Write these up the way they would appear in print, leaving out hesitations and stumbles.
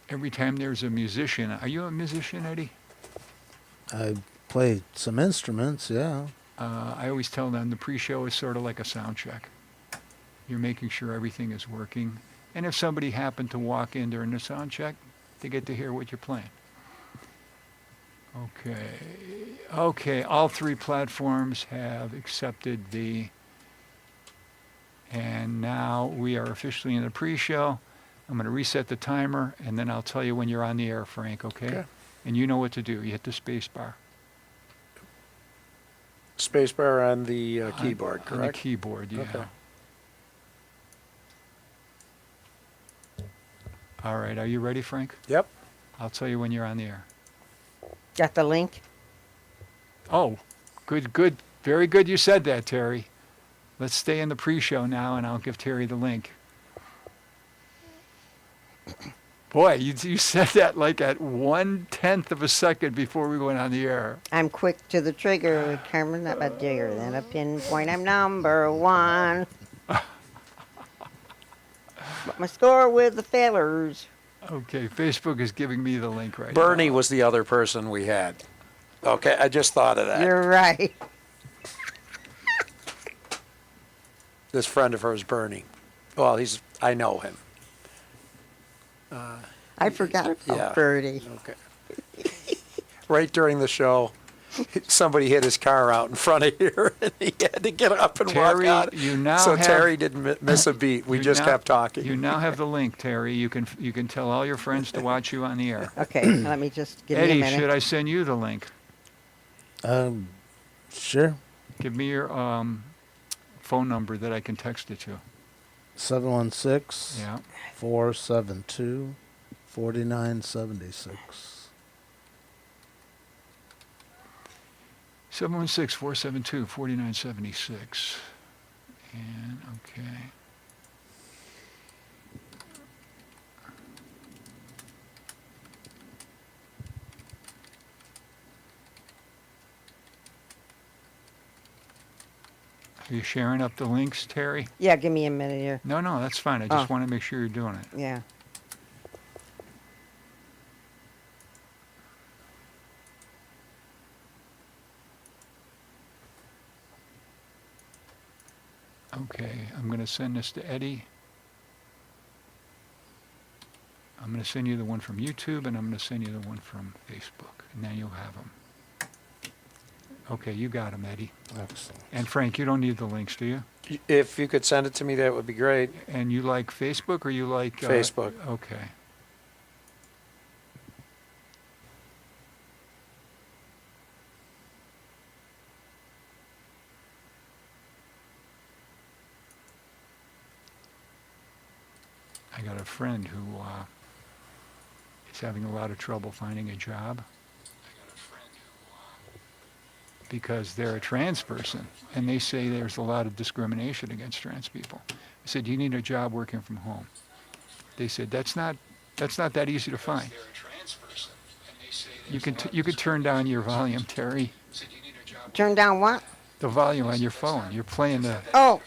every time there's a musician, are you a musician, Eddie? I play some instruments, yeah. I always tell them the pre-show is sort of like a sound check. You're making sure everything is working. And if somebody happened to walk in during the sound check, they get to hear what you're playing. Okay. Okay, all three platforms have accepted and now we are officially in the pre-show. I'm going to reset the timer, and then I'll tell you when you're on the air, Frank, okay? Okay. And you know what to do. You hit the space bar. Spacebar on the keyboard, correct? On the keyboard, yeah. Okay. All right, are you ready, Frank? Yep. I'll tell you when you're on the air. Got the link? Oh, good, good. Very good you said that, Terry. Let's stay in the pre-show now, and I'll give Terry the link. Boy, you said that like at 1/10 of a second before we went on the air. I'm quick to the trigger, Carmen, not a digger, then a pinpoint, I'm number one. But my score with the failures. Okay, Facebook is giving me the link right Bernie now. was the other person we had. Okay, I just thought of that. You're right. This friend of hers, Bernie. Well, I know him. I forgot about Yeah. Birdie. Okay. Right during the show, somebody hit his car out in front of here, and he had to get up and Terry, walk out. you now so have- Terry didn't miss a beat. We You just now- kept talking. You now have the link, Terry. You can tell all your friends to watch you on the air. Okay, let me just give me a Eddie, minute. should I send you the link? Sure. Give me your phone number that I can text it to. 716 Yeah. 472 4976. 716-472-4976. And okay. Are you sharing up the links, Terry? Yeah, give me a minute here. No, that's fine. I just Oh. want to make sure you're doing it. Yeah. Okay, I'm going to send this to Eddie. I'm going to send you the one from YouTube, and I'm going to send you the one from Facebook, and then you'll have them. Okay, you got them, Eddie. Excellent. And Frank, you don't need the links, do you? If you could send it to me, that would be great. And you like Facebook, or you like... Facebook. Okay. I got a friend who is having a lot of trouble finding a job because they're a trans person, and they say there's a lot of discrimination against trans people. I said, you need a job working from home. They said, that's not that easy to find. You can turn down your volume, Terry. Turn down what? The volume on your phone. You're playing the... Oh,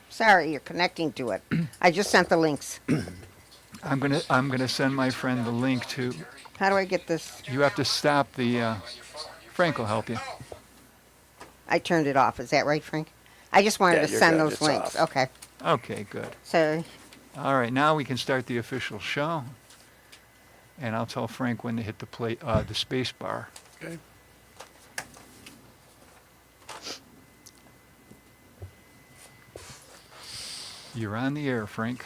sorry, you're connecting to it. I just sent the links. I'm gonna send my friend the link to... How do I get this? You have to stop the... Frank will help you. I turned it off. Is that right, Frank? I just wanted Yeah, to you're send good. those It's links. off. Okay. Okay, good. So, All right, now we can start the official show. And I'll tell Frank when to hit the space bar. Okay. You're on the air, Frank.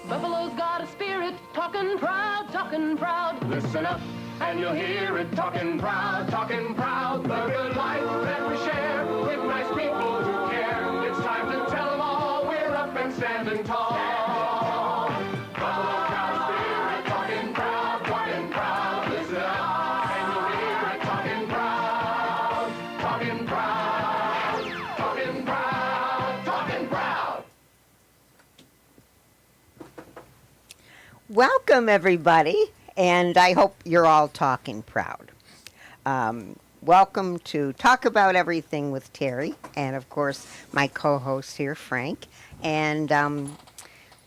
Buffalo's got a spirit, talking proud, talking proud. Listen up, and you'll hear it, talking proud, talking proud. The good life that we share with nice people who care. It's time to tell them all we're up and standing tall. Buffalo's got a spirit, talking proud, talking proud. Listen up, and you'll hear it, talking proud, talking proud, talking proud, talking proud. welcome everybody, and I hope you're all talking proud. Welcome to Talk About Everything with Terry, and of course, my co-host here, Frank. And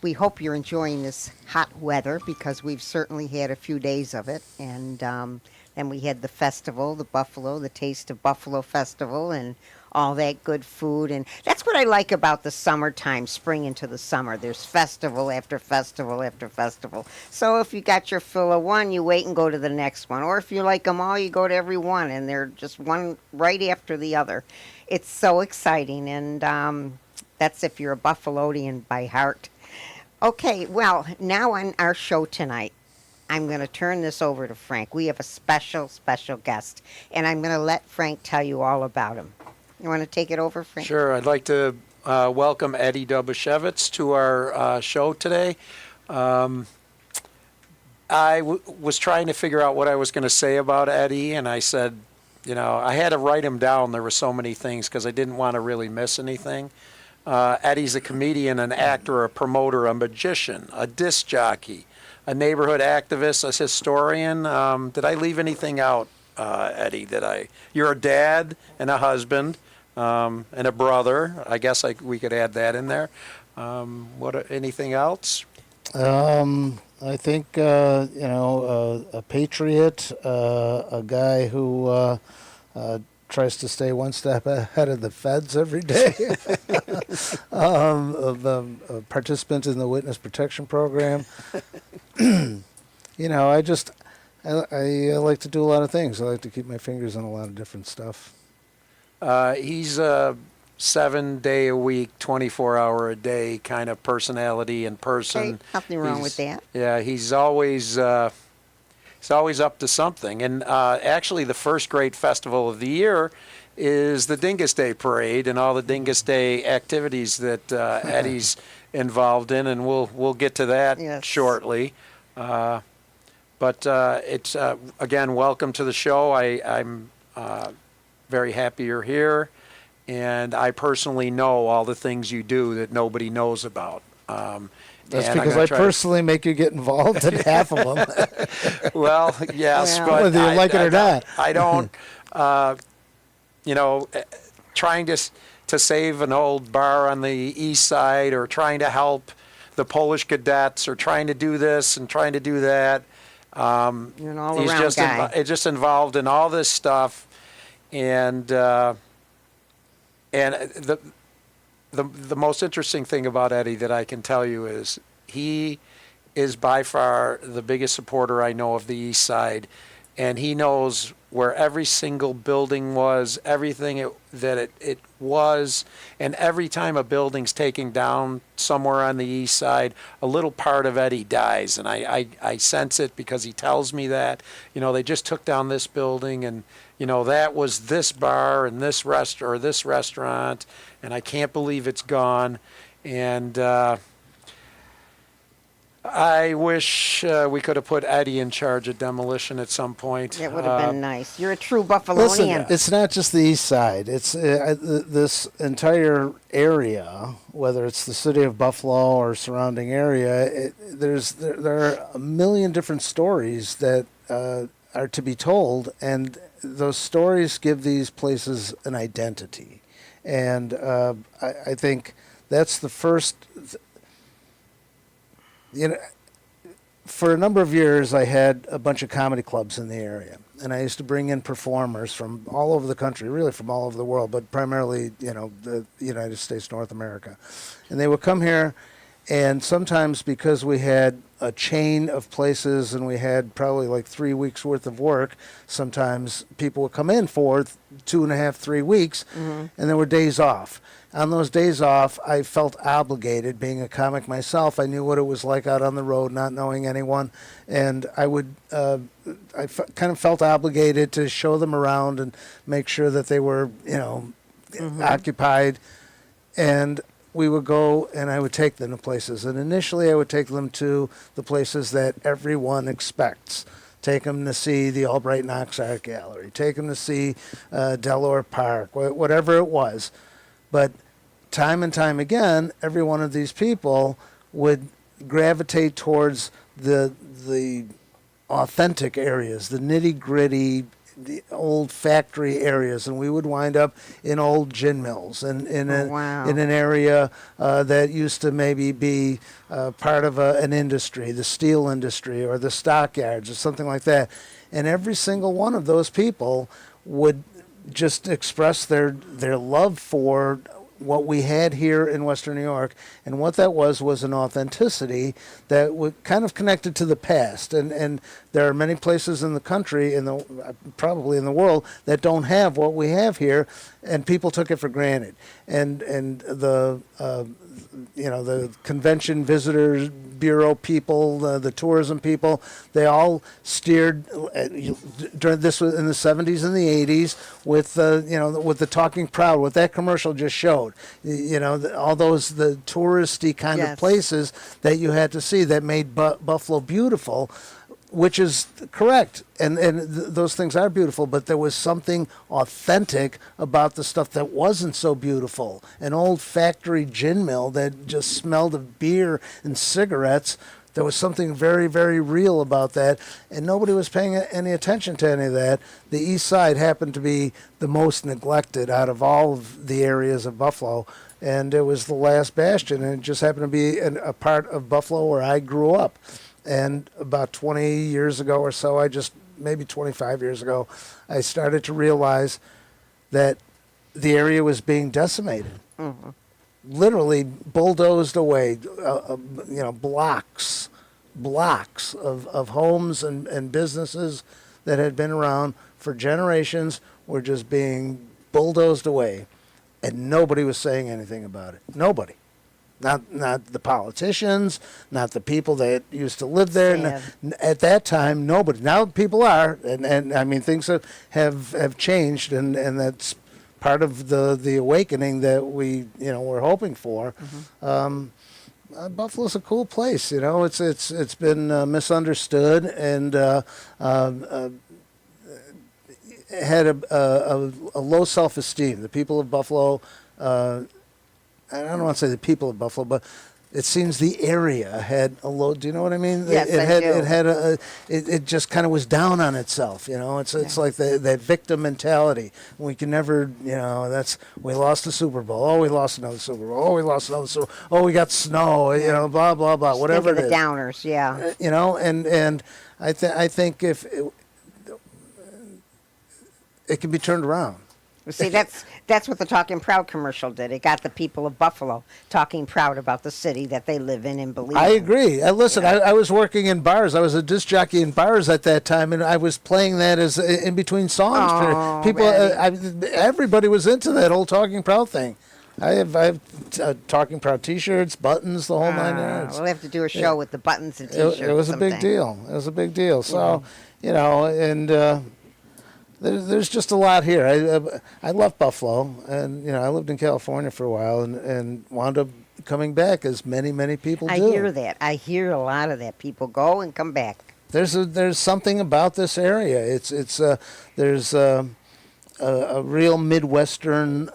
we hope you're enjoying this hot weather because we've certainly had a few days of it. And then we had the festival, the Taste of Buffalo Festival, and all that good food. And that's what I like about the summertime, spring into the summer. There's festival after festival after festival. So if you got your fill of one, you wait and go to the next one. Or if you like them all, you go to every one, and they're just one right after the other. It's so exciting, and that's if you're a Buffalodian by heart. Okay, well, now on our show tonight, I'm going to turn this over to Frank. We have a special, special guest, and I'm going to let Frank tell you all about him. You want to take it over, Frank? Sure. I'd like to welcome Eddy Dobosiewicz to our show today. I was trying to figure out what I was going to say about Eddy, and I said, I had to write him down. There were so many things because I didn't want to really miss anything. Eddy's a comedian, an actor, a promoter, a magician, a disc jockey, a neighborhood activist, a historian. Did I leave anything out, Eddy? You're a dad and a husband. And a brother. I guess we could add that in there. Anything else? I think, a patriot, a guy who tries to stay one step ahead of the feds every day, a participant in the witness protection program. I like to do a lot of things. I like to keep my fingers in a lot of different stuff. He's a 7-day-a-week, 24-hour-a-day kind of personality and person. Okay, nothing wrong with that. Yeah, he's always up to something. And actually, the first great festival of the year is the Dingus Day Parade and all the Dingus Day activities that Eddy's involved in, and we'll get to that shortly. But it's again, welcome to the show. I'm very happy you're here, and I personally know all the things you do that nobody knows about. That's because I personally make you get involved in half of them. Well, yes, Well, but whether you like it or not. I don't. Trying to save an old bar on the east side, or trying to help the Polish cadets, or trying to do this and trying to do that. You're an all-around guy. It's just involved in all this stuff. And the most interesting thing about Eddy that I can tell you is he is by far the biggest supporter I know of the East Side, and he knows where every single building was, everything it was, and every time a building's taken down somewhere on the East Side, a little part of Eddy dies, and I sense it because he tells me that. They just took down this building, and that was this bar and this restaurant, and I can't believe it's gone. And I wish we could have put Eddy in charge of demolition at some point. That would have been nice. You're a true Buffalonian. Listen, it's not just the East Side. It's this entire area, whether it's the city of Buffalo or surrounding area. There are a million different stories that are to be told, and those stories give these places an identity. And I think that's the first. For a number of years, I had a bunch of comedy clubs in the area, and I used to bring in performers from all over the country, really from all over the world, but primarily, the United States, North America. And they would come here, and sometimes because we had a chain of places and we had probably like 3 weeks worth of work, sometimes people would come in for 2.5, 3 weeks, and there were days off. On those days off, I felt obligated, being a comic myself. I knew what it was like out on the road, not knowing anyone, and I would, kind of felt obligated to show them around and make sure that they were, occupied. And we would go, and I would take them to places. And initially, I would take them to the places that everyone expects. Take them to see the Albright Knox Art Gallery. Take them to see Delaware Park, whatever it was. But time and time again, every one of these people would gravitate towards the authentic areas, the nitty-gritty, the old factory areas, and we would wind up in old gin mills and Wow. in an area that used to maybe be part of an industry, the steel industry or the stockyards or something like that. And every single one of those people would just express their love for what we had here in Western New York, and what that was an authenticity that was kind of connected to the past. And there are many places in the country, probably in the world, that don't have what we have here, and people took it for granted. And the the convention visitors bureau people, the tourism people, they all steered during this was in the 70s and the 80s with with the Talking Proud, what that commercial just showed. All those the touristy kind of Yes. places that you had to see that made Buffalo beautiful. Which is correct, and those things are beautiful, but there was something authentic about the stuff that wasn't so beautiful. An old factory gin mill that just smelled of beer and cigarettes. There was something very, very real about that, and nobody was paying any attention to any of that. The East Side happened to be the most neglected out of all of the areas of Buffalo, and it was the last bastion, and it just happened to be a part of Buffalo where I grew up. And about 20 years ago or so, maybe 25 years ago, I started to realize that the area was being decimated. Mm-hmm. Literally bulldozed away, blocks of homes and businesses that had been around for generations were just being bulldozed away. And nobody was saying anything about it. Nobody. Not the politicians, not the people that used to live there. At that time, nobody. Now people are, and I mean things have changed, and that's part of the awakening that we're hoping for. Mm-hmm. Buffalo's a cool place. It's been misunderstood and had a low self-esteem. The people of Buffalo. I don't want to say the people of Buffalo, but it seems the area had a low. Do you know what I mean? Yes, it I had. do. It had it just kind of was down on itself. It's like that victim mentality. We can never. We lost the Super Bowl. Oh, we lost another Super Bowl. Oh, we lost another Super Bowl. Oh, we got snow. Blah blah blah. Whatever Think it of is. the downers, yeah. And I think if it can be turned around. See, that's what the Talking Proud commercial did. It got the people of Buffalo talking proud about the city that they live in and believe I in. agree. Listen, I was working in bars. I was a disc jockey in bars at that time, and I was playing that as in between songs. Oh, People, Eddie. everybody was into that whole Talking Proud thing. I have Talking Proud T-shirts, buttons, the whole 9 yards. We'll have to do a show with the buttons and T-shirts. It was a big sometime. deal. It was a big deal. So, and there's just a lot here. I love Buffalo, and I lived in California for a while, and wound up coming back, as many people do. I hear that. I hear a lot of that. People go and come back. There's something about this area. There's a real Midwestern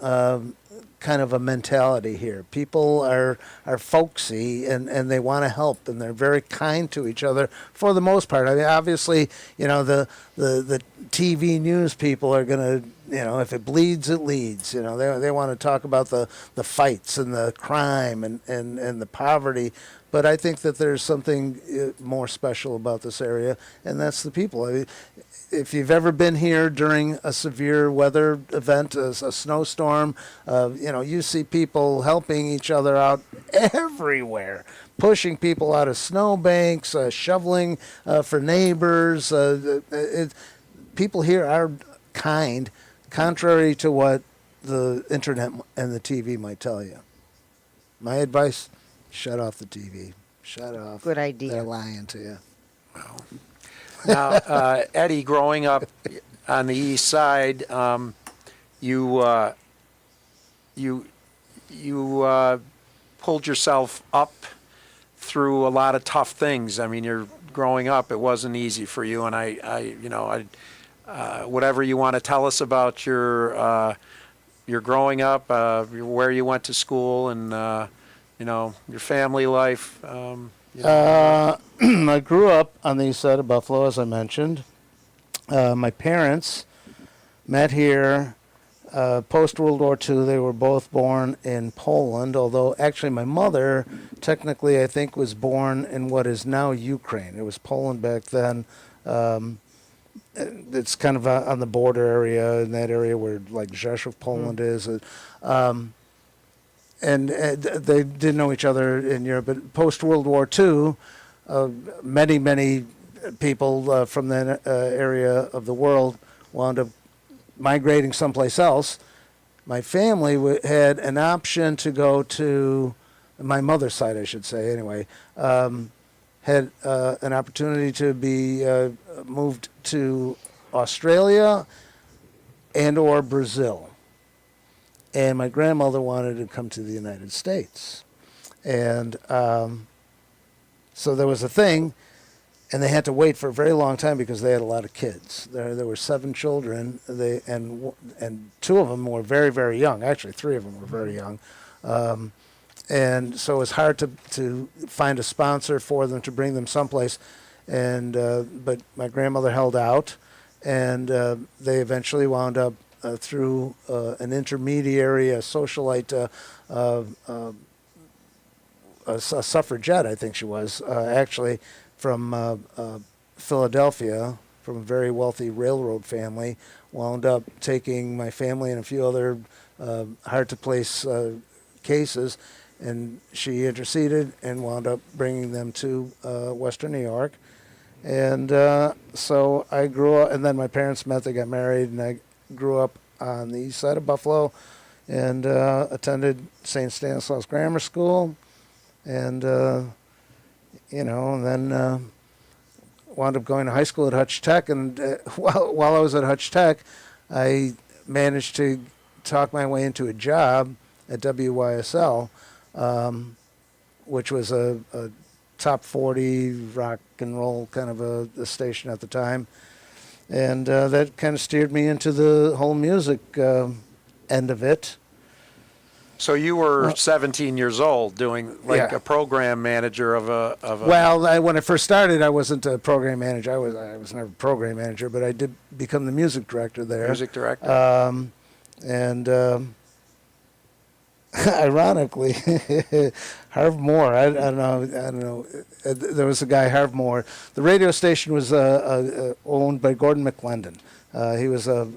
kind of a mentality here. People are folksy and they want to help, and they're very kind to each other for the most part. I mean, obviously, the TV news people are going to, if it bleeds, it leads. They want to talk about the fights and the crime and the poverty. But I think that there's something more special about this area, and that's the people. I mean, if you've ever been here during a severe weather event, a snowstorm, you see people helping each other out everywhere, pushing people out of snowbanks, shoveling for neighbors. People here are kind, contrary to what the internet and the TV might tell you. My advice: shut off the TV. Shut off. Good idea. They're lying to you. Now, Eddie, growing up on the East Side, you pulled yourself up through a lot of tough things. I mean, you're growing up; it wasn't easy for you. And whatever you want to tell us about your growing up, where you went to school, and your family life. I grew up on the east side of Buffalo, as I mentioned. My parents met here. Post World War II, they were both born in Poland, although actually my mother, technically, I think, was born in what is now Ukraine. It was Poland back then. It's kind of on the border area, in that area where, like, Rzeszów, Poland is. And they didn't know each other in Europe. But post World War II, many people from that area of the world wound up migrating someplace else. My family had an option to go to, my mother's side, I should say, anyway, had an opportunity to be moved to Australia and or Brazil. And my grandmother wanted to come to the United States. And so there was a thing, and they had to wait for a very long time because they had a lot of kids. There were 7 children, and 2 of them were very, very young. Actually, 3 of them were very young. And so it was hard to find a sponsor for them to bring them someplace. And but my grandmother held out, and they eventually wound up through an intermediary, a socialite, a suffragette, I think she was, actually, from Philadelphia, from a very wealthy railroad family, wound up taking my family and a few other hard-to-place cases, and she interceded and wound up bringing them to Western New York. And so I grew up, and then my parents met, they got married, and I grew up on the east side of Buffalo and attended St. Stanislaus Grammar School, and and then wound up going to high school at Hutch Tech. And while I was at Hutch Tech, I managed to talk my way into a job at WYSL, which was a top 40 rock and roll kind of a station at the time. And that kind of steered me into the whole music end of it. So you were 17 years old doing a program manager of a. Well, when I first started, I wasn't a program manager. I was never a program manager, but I did become the music director there. Music director. Ironically, Harv Moore. I don't know. There was a guy, Harv Moore. The radio station was owned by Gordon McClendon. He was a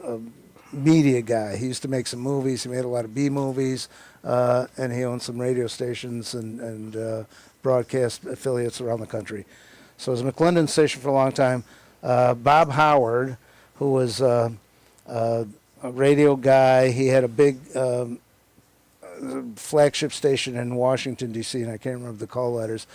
media guy. He used to make some movies. He made a lot of B movies, and he owned some radio stations and broadcast affiliates around the country. So it was a McClendon station for a long time. Bob Howard, who was a radio guy, he had a big flagship station in Washington, D.C., and I can't remember the call letters.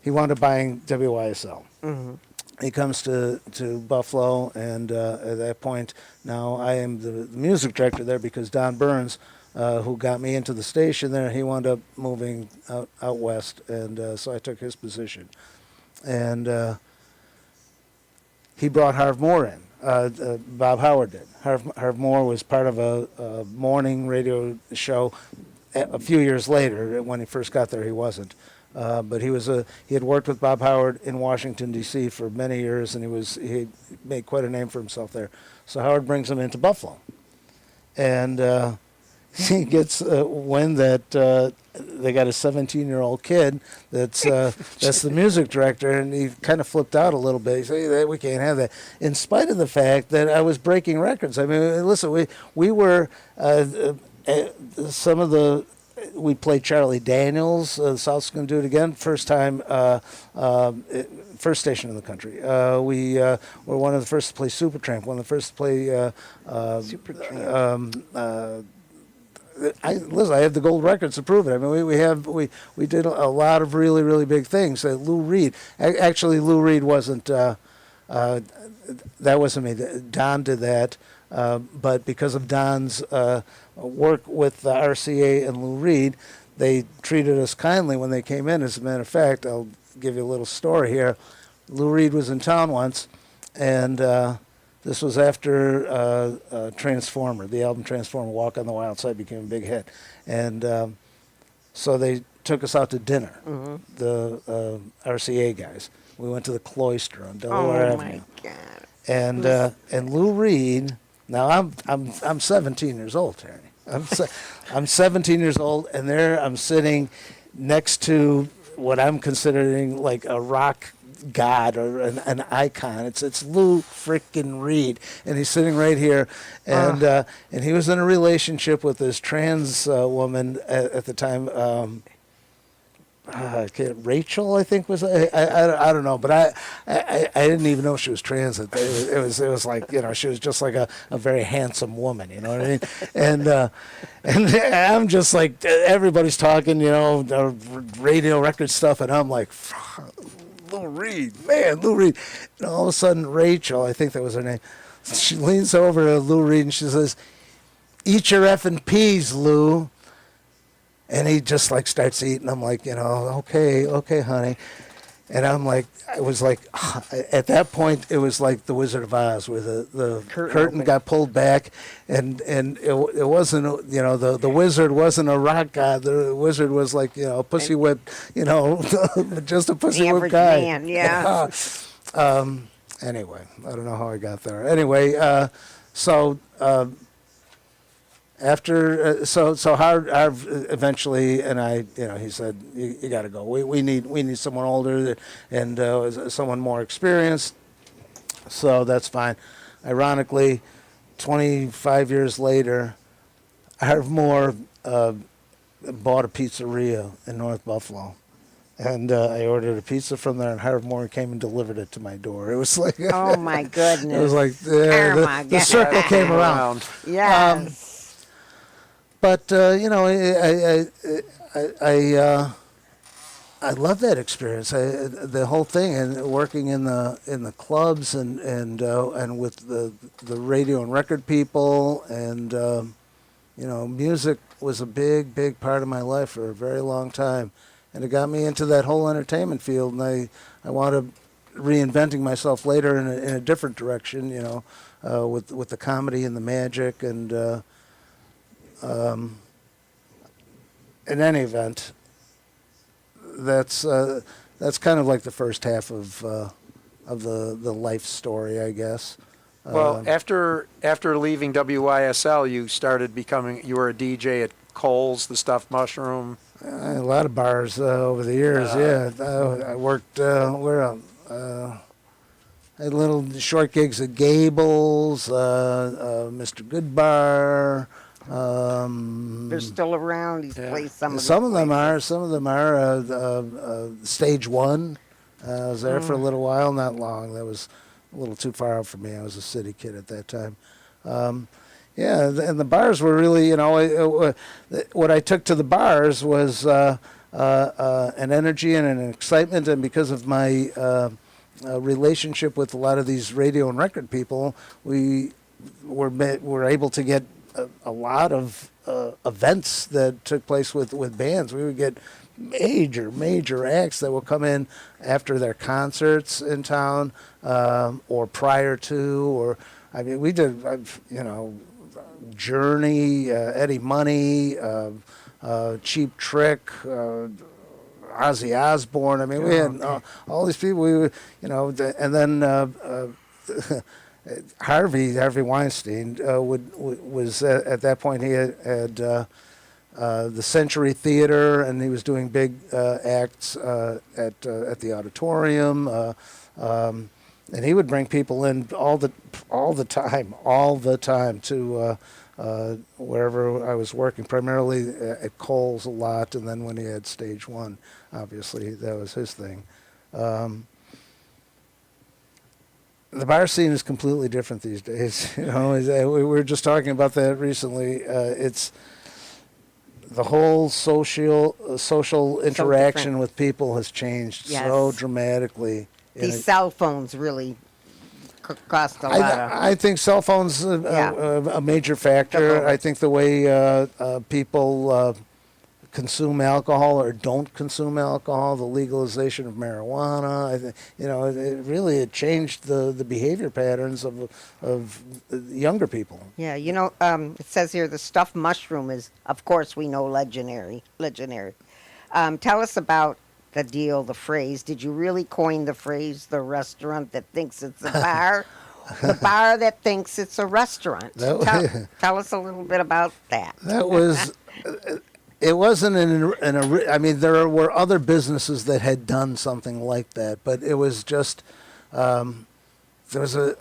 He wound up buying WYSL. Mm-hmm. He comes to Buffalo, and at that point, now I am the music director there because Don Burns, who got me into the station there, he wound up moving out west, and so I took his position. And he brought Harv Moore in. Bob Howard did. Harv Moore was part of a morning radio show a few years later. When he first got there, he wasn't. But he had worked with Bob Howard in Washington, D.C. for many years, and he made quite a name for himself there. So Howard brings him into Buffalo. And he gets wind that they got a 17-year-old kid that's the music director, and he kind of flipped out a little bit. He said, hey, we can't have that, in spite of the fact that I was breaking records. I mean, listen, we were we played Charlie Daniels. South's going to do it again. First station in the country. We were one of the first to play Supertramp. One of the first to play Supertramp. Listen, I have the gold records to prove it. I mean, we did a lot of really, really big things. Lou Reed, actually, Lou Reed wasn't. That wasn't me. Don did that, but because of Don's work with the RCA and Lou Reed, they treated us kindly when they came in. As a matter of fact, I'll give you a little story here. Lou Reed was in town once, and this was after Transformer, the album Transformer, Walk on the Wild Side became a big hit. And so they took us out to dinner, the RCA guys. We went to the Cloister on Delaware Avenue. Oh, my God. And Lou Reed Now I'm 17 years old, Terry. I'm 17 years old, and there I'm sitting next to what I'm considering like a rock god or an icon. It's Lou frickin' Reed, and he's sitting right here, and he was in a relationship with this trans woman at the time. Rachel, I think was I don't know, but I didn't even know she was trans. It was like, you know, she was just like a very handsome woman, you know what I mean? And I'm just like, everybody's talking, you know, the radio record stuff, and I'm like, Lou Reed, man, Lou Reed. And all of a sudden, Rachel, I think that was her name, she leans over to Lou Reed and she says, "Eat your effing peas, Lou." And he just like starts eating. I'm like, you know, okay, honey. And I'm like, I was like, at that point, it was like the Wizard of Oz, where the curtain got pulled back, and it wasn't, you know, the wizard wasn't a rock god. The wizard was like, you know, a pussy whip, you know, just a pussy whip guy. Man, yeah. Anyway, I don't know how I got there. Anyway, so. After so Harv eventually, and I, you know, he said, you got to go. We need someone older and someone more experienced. So that's fine. Ironically, 25 years later, Harv Moore bought a pizzeria in North Buffalo, and I ordered a pizza from there, and Harv Moore came and delivered it to my door. It was like, Oh my goodness. it was like the circle came around. Yes. But you know, I love that experience. The whole thing, and working in the clubs and with the radio and record people, and you know, music was a big part of my life for a very long time, and it got me into that whole entertainment field. And I wound up reinventing myself later in a different direction. You know, with the comedy and the magic and. In any event, that's kind of like the first half of the life story, I guess. Well, after leaving WYSL, you were a DJ at Cole's, the Stuffed Mushroom. A lot of bars over the years. I worked I had little short gigs at Gable's, Mr. Goodbar. They're still around. He's played some of Some of them are. Stage One. I was there for a little while, not long. That was a little too far out for me. I was a city kid at that time. Yeah, and the bars were really, you know, what I took to the bars was an energy and an excitement, and because of my relationship with a lot of these radio and record people, we were able to get a lot of events that took place with bands. We would get major acts that would come in after their concerts in town, or prior to, or I mean, we did, you know, Journey, Eddie Money, Cheap Trick, Ozzy Osbourne. I mean, we had all these people. We, you know, and then. Harvey Weinstein was at that point, he had the Century Theater, and he was doing big acts at the auditorium, and he would bring people in all the time to wherever I was working, primarily at Cole's a lot, and then when he had Stage One, obviously that was his thing. The bar scene is completely different these days. You know, we were just talking about that recently. It's the whole social interaction with people has changed so dramatically. These cell phones really cost a lot. I think cell phones a major factor. I think the way people consume alcohol or don't consume alcohol, the legalization of marijuana, you know, it changed the behavior patterns of younger people. Yeah, you know, it says here the Stuffed Mushroom is, of course, we know legendary. Tell us about the deal, the phrase. Did you really coin the phrase, the restaurant that thinks it's a bar? the bar that thinks it's a restaurant. That- Tell us a little bit about that. That was. It wasn't I mean, there were other businesses that had done something like that, but it was just there was a.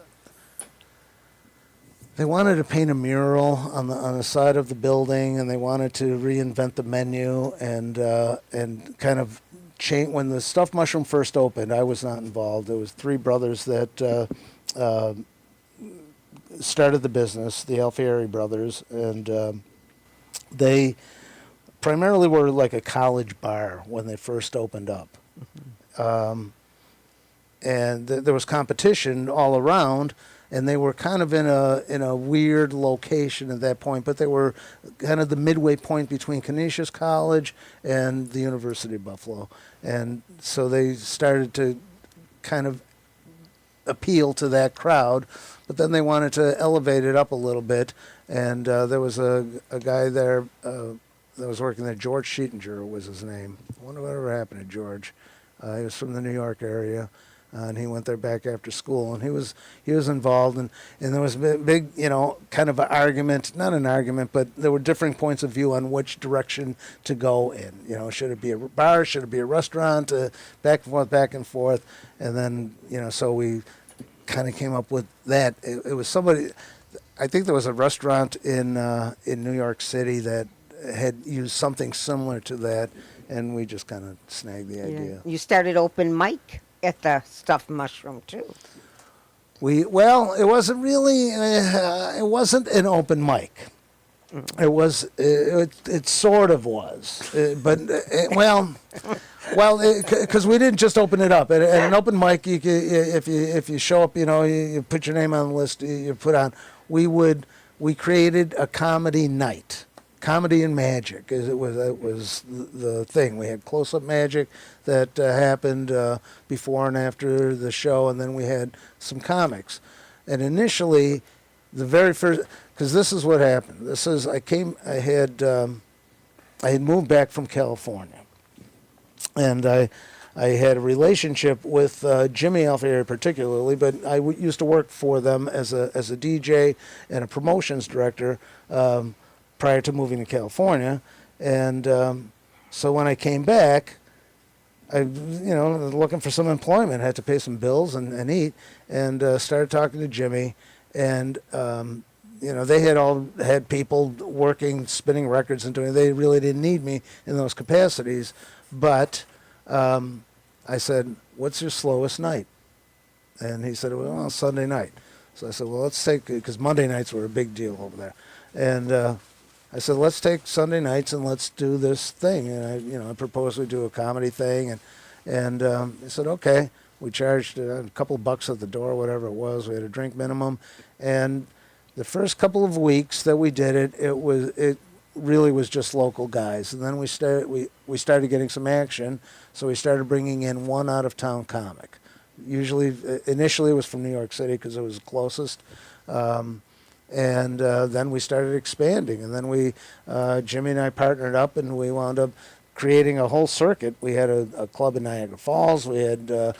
They wanted to paint a mural on the side of the building, and they wanted to reinvent the menu and kind of change. When the stuffed mushroom first opened, I was not involved. There was three brothers that started the business, the Alfieri brothers, and they primarily were like a college bar when they first opened up. And there was competition all around, and they were kind of in a weird location at that point, but they were kind of the midway point between Canisius College and the University of Buffalo. And so they started to kind of appeal to that crowd, but then they wanted to elevate it up a little bit. And there was a guy there that was working there, George Sheetinger was his name. I wonder whatever happened to George. He was from the New York area. And he went there back after school, and he was involved, and there was a big, kind of an argument, not an argument, but there were differing points of view on which direction to go in. Should it be a bar? Should it be a restaurant? Back and forth, and then, so we kind of came up with that. It was somebody, I think there was a restaurant in New York City that had used something similar to that, and we just kind of snagged the idea. You started open mic at the stuffed mushroom too. It wasn't really. It wasn't an open mic. It was. It sort of was, because we didn't just open it up. At an open mic, if you show up, you put your name on the list. You put on. We created a comedy night. Comedy and magic. It was the thing. We had close-up magic that happened before and after the show, and then we had some comics. And initially, the very first, because this is what happened. I had moved back from California, and I had a relationship with Jimmy Alfieri particularly, but I used to work for them as a DJ and a promotions director. Prior to moving to California, and so when I came back, I was looking for some employment, had to pay some bills and eat, and started talking to Jimmy, and they had people working, spinning records and doing. They really didn't need me in those capacities, but I said, "What's your slowest night?" And he said, "Well, Sunday night." So I said, "Well, let's take," because Monday nights were a big deal over there, and I said, "Let's take Sunday nights and let's do this thing." And I proposed we do a comedy thing, and he said, "Okay." We charged a couple of bucks at the door, whatever it was. We had a drink minimum, and the first couple of weeks that we did it, it really was just local guys. And then we started getting some action, so we started bringing in one out of town comic. Initially, it was from New York City because it was the closest. And then we started expanding, and then Jimmy and I partnered up, and we wound up creating a whole circuit. We had a club in Niagara Falls, we had a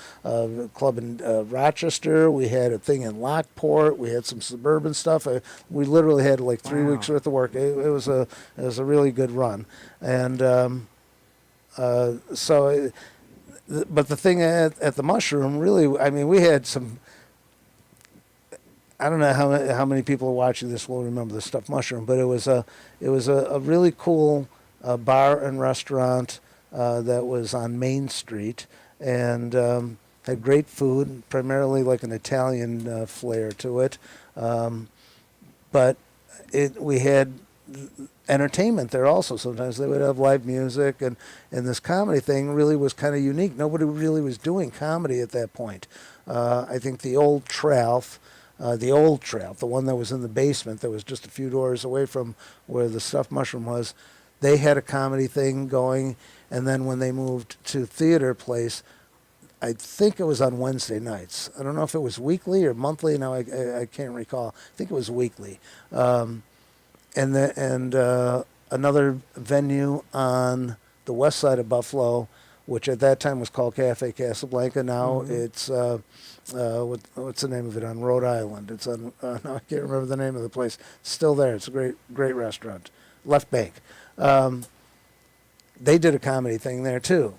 club in Rochester, we had a thing in Lockport, we had some suburban stuff. We literally had like 3 weeks worth of work. It was a really good run, and but the thing at the Mushroom, really, I mean, we had some. I don't know how many people are watching this will remember the stuffed mushroom, but it was a really cool bar and restaurant that was on Main Street, and had great food, primarily like an Italian flair to it. But we had entertainment there also. Sometimes they would have live music, and this comedy thing really was kind of unique. Nobody really was doing comedy at that point. I think the old Tralf, the one that was in the basement that was just a few doors away from where the stuffed mushroom was, they had a comedy thing going, and then when they moved to Theater Place, I think it was on Wednesday nights. I don't know if it was weekly or monthly. Now I can't recall. I think it was weekly. And another venue on the west side of Buffalo which at that time was called Cafe Casablanca. Now it's what's the name of it on Rhode Island? It's on no, I can't remember the name of the place. It's still there. It's a great restaurant. Left Bank. They did a comedy thing there too,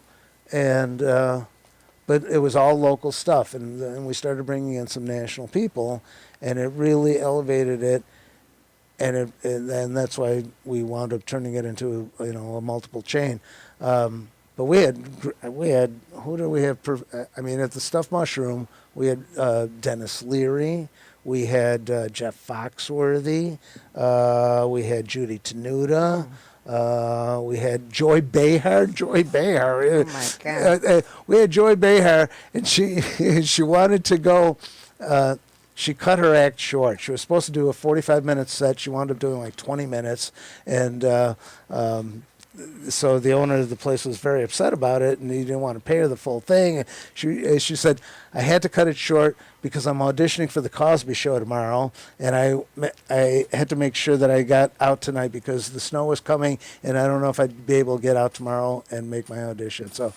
and but it was all local stuff, and we started bringing in some national people, and it really elevated it. And that's why we wound up turning it into a multiple chain. But we had who did we have? I mean, at the Stuffed Mushroom, we had Dennis Leary, we had Jeff Foxworthy, we had Judy Tenuta. We had Joy Behar. Joy Behar. Oh my God. We had Joy Behar, and she wanted to go. She cut her act short. She was supposed to do a 45-minute set. She wound up doing like 20 minutes, and so the owner of the place was very upset about it, and he didn't want to pay her the full thing. And she said, "I had to cut it short because I'm auditioning for the Cosby Show tomorrow, and I had to make sure that I got out tonight because the snow was coming, and I don't know if I'd be able to get out tomorrow and make my audition." So.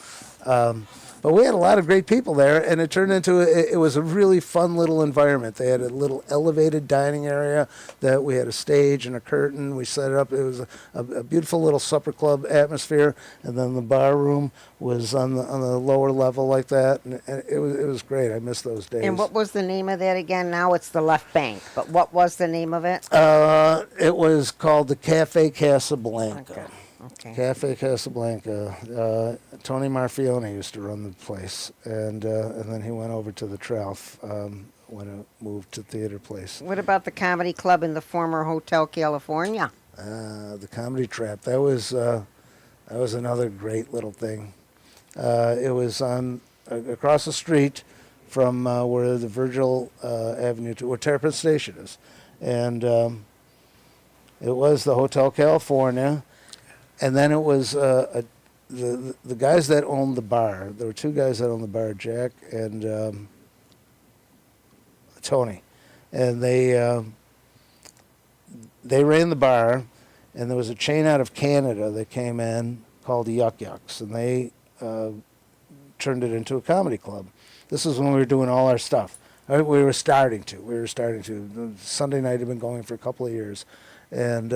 But we had a lot of great people there, and it turned into it was a really fun little environment. They had a little elevated dining area that we had a stage and a curtain. We set it up. It was a beautiful little supper club atmosphere, and then the bar room was on the lower level like that, and it was great. I miss those days. And what was the name of that again? Now it's the Left Bank, but what was the name of it? It was called the Cafe Casablanca. Okay. Cafe Casablanca. Tony Marfione used to run the place, and then he went over to the Tralf when it moved to Theater Place. What about the comedy club in the former Hotel California? The Comedy Trap. That was another great little thing. It was on across the street from where the Virgil Avenue, where Terrapin Station is, and it was the Hotel California. And then it was the guys that owned the bar. There were two guys that owned the bar, Jack and Tony, and they ran the bar. And there was a chain out of Canada that came in called the Yuck Yucks, and they turned it into a comedy club. This is when we were doing all our stuff. We were starting to. Sunday night had been going for a couple of years, and.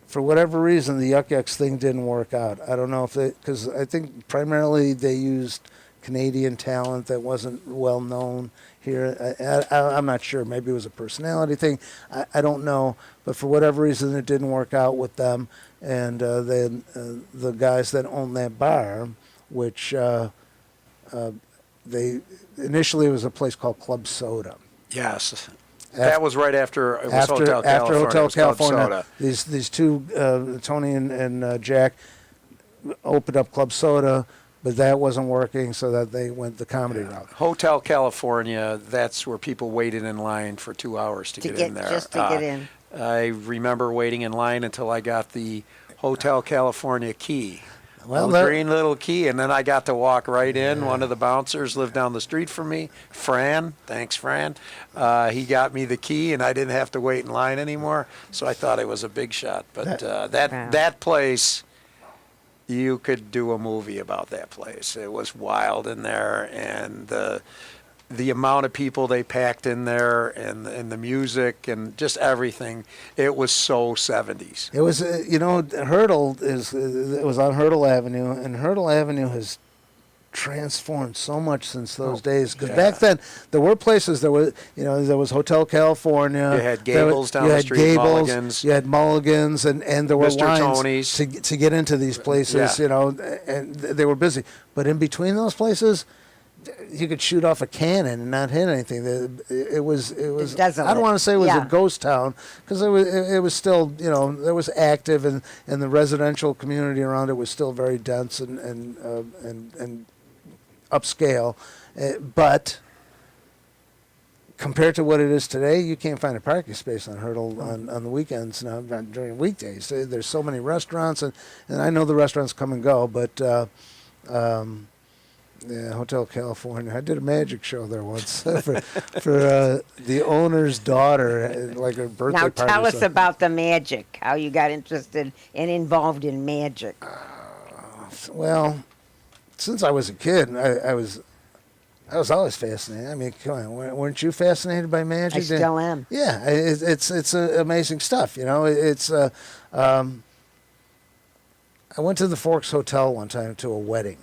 For whatever reason, the Yuck Yucks thing didn't work out. I don't know if because I think primarily they used Canadian talent that wasn't well known here. I'm not sure. Maybe it was a personality thing. I don't know. But for whatever reason, it didn't work out with them. And then the guys that owned that bar, which they initially it was a place called Club Soda. Yes. That was right after it was Hotel California. After Hotel Club California, Soda. these two, Tony and Jack, opened up Club Soda, but that wasn't working, so that they went the comedy route. Hotel California, that's where people waited in line for 2 hours to get in there. Just to get in. I remember waiting in line until I got the Hotel California key. Well, The green little key, and then I got to walk right in. One of the bouncers lived down the street from me, Fran. Thanks, Fran. He got me the key, and I didn't have to wait in line anymore. So I thought it was a big shot. But that place, you could do a movie about that place. It was wild in there, and the amount of people they packed in there, and the music, and just everything. It was so 70s. It was, Hurdle it was on Hurdle Avenue, and Hurdle Avenue has transformed so much since those days. Because back then, there were places, there was Hotel California. You had Gables down the street, Mulligan's. You had Mulligan's, and there were Mr. lines Tony's. to get into these places, and they were busy. But in between those places, you could shoot off a cannon and not hit anything. It was. Desolate. I don't want to say it was Yeah. a ghost town because it was still, there was active, and the residential community around it was still very dense and upscale. But compared to what it is today, you can't find a parking space on Hurdle on the weekends now. During weekdays, there's so many restaurants, and I know the restaurants come and go, but. Yeah, Hotel California. I did a magic show there once for the owner's daughter, like a birthday Now party. tell us about the magic, how you got interested and involved in magic. Well, since I was a kid, I was always fascinated. I mean, come on, weren't you fascinated by magic? I still am. Yeah, it's amazing stuff. You know, I went to the Forks Hotel one time to a wedding.